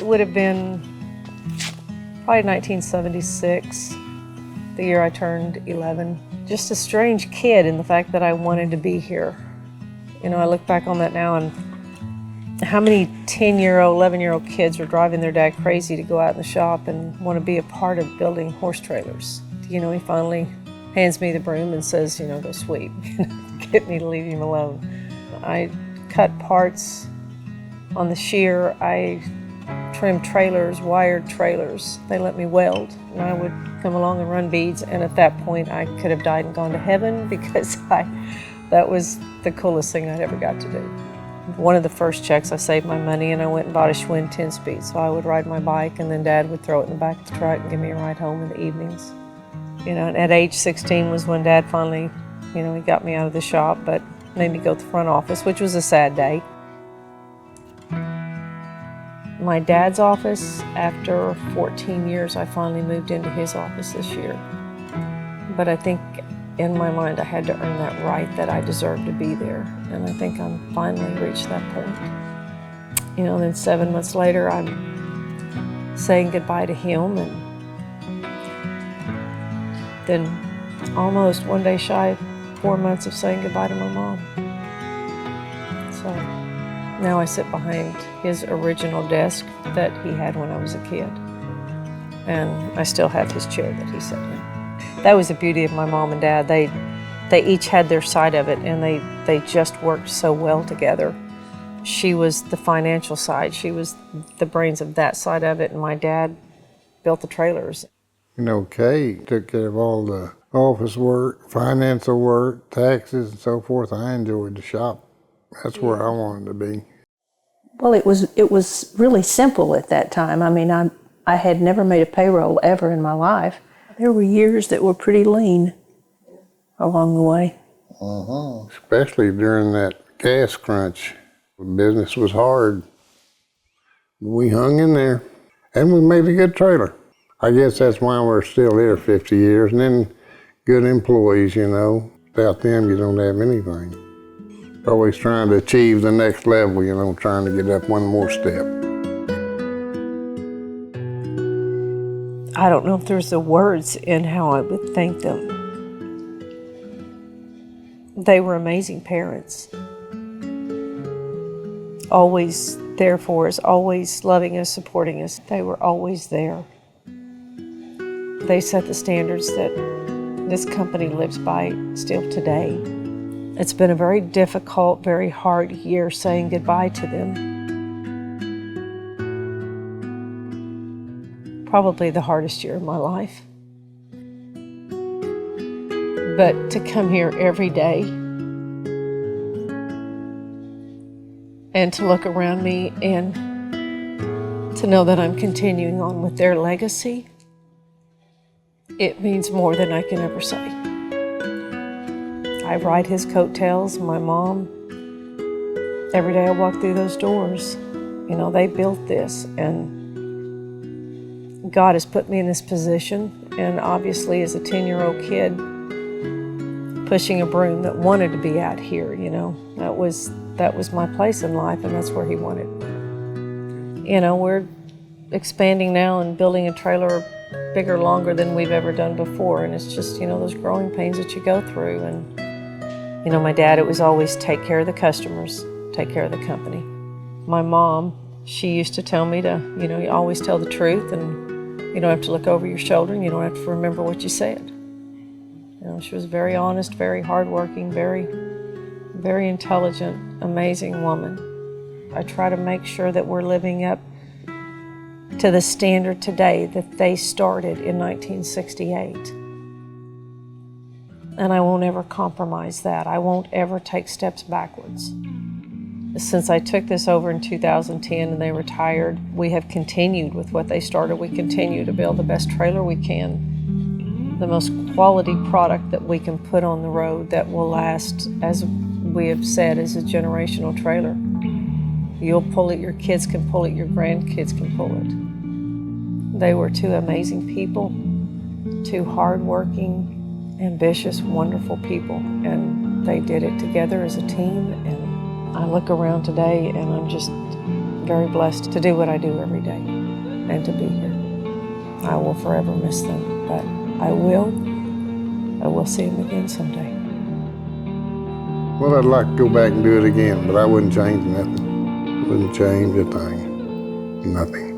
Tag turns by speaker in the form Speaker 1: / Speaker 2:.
Speaker 1: would have been probably 1976, the year I turned 11. Just a strange kid in the fact that I wanted to be here. You know, I look back on that now and how many 10-year-old, 11-year-old kids are driving their dad crazy to go out in the shop and want to be a part of building horse trailers. You know, he finally hands me the broom and says, you know, go sweep. Get me to leave him alone. I cut parts on the shear. I trimmed trailers, wired trailers. They let me weld, and I would come along and run beads, and at that point I could have died and gone to heaven because that was the coolest thing I'd ever got to do. One of the first checks, I saved my money and I went and bought a Schwinn 10-speed, so I would ride my bike and then Dad would throw it in the back of the truck and give me a ride home in the evenings. You know, and at age 16 was when Dad finally, you know, he got me out of the shop, but made me go to the front office, which was a sad day. My dad's office, after 14 years, I finally moved into his office this year. But I think in my mind I had to earn that right that I deserved to be there. And I think I'm finally reached that point. You know, then 7 months later, I'm saying goodbye to him, and then almost one day shy of 4 months of saying goodbye to my mom. So now I sit behind his original desk that he had when I was a kid. And I still have his chair that he sat in. That was the beauty of my mom and dad. They each had their side of it, and they just worked so well together. She was the financial side. She was the brains of that side of it, and my dad built the trailers.
Speaker 2: You know, Kay took care of all the office work, financial work, taxes and so forth. I enjoyed the shop. That's where I wanted to be.
Speaker 3: Well, it was really simple at that time. I mean, I had never made a payroll ever in my life. There were years that were pretty lean along the way.
Speaker 2: Especially during that gas crunch. The business was hard. We hung in there, and we made a good trailer. I guess that's why we're still here 50 years, and then good employees, you know. Without them, you don't have anything. Always trying to achieve the next level, you know, trying to get up one more step.
Speaker 1: I don't know if there's the words in how I would thank them. They were amazing parents. Always there for us, always loving us, supporting us. They were always there. They set the standards that this company lives by still today. It's been a very difficult, very hard year saying goodbye to them. Probably the hardest year of my life. But to come here every day and to look around me and to know that I'm continuing on with their legacy, it means more than I can ever say. I ride his coattails, my mom. Every day I walk through those doors. You know, they built this, and God has put me in this position, and obviously as a 10-year-old kid pushing a broom that wanted to be out here, you know, that was my place in life, and that's where he wanted. You know, we're expanding now and building a trailer bigger, longer than we've ever done before, and it's just, you know, those growing pains that you go through. And, you know, my dad, it was always take care of the customers, take care of the company. My mom, she used to tell me to, you know, you always tell the truth, and you don't have to look over your shoulder, and you don't have to remember what you said. You know, she was very honest, very hardworking, very, very intelligent, amazing woman. I try to make sure that we're living up to the standard today that they started in 1968. And I won't ever compromise that. I won't ever take steps backwards. Since I took this over in 2010 and they retired, we have continued with what they started. We continue to build the best trailer we can, the most quality product that we can put on the road that will last, as we have said, as a generational trailer. You'll pull it, your kids can pull it, your grandkids can pull it. They were two amazing people, two hardworking, ambitious, wonderful people, and they did it together as a team. And I look around today and I'm just very blessed to do what I do every day and to be here. I will forever miss them, but I will see them again someday.
Speaker 2: Well, I'd like to go back and do it again, but I wouldn't change nothing. Wouldn't change a thing. Nothing.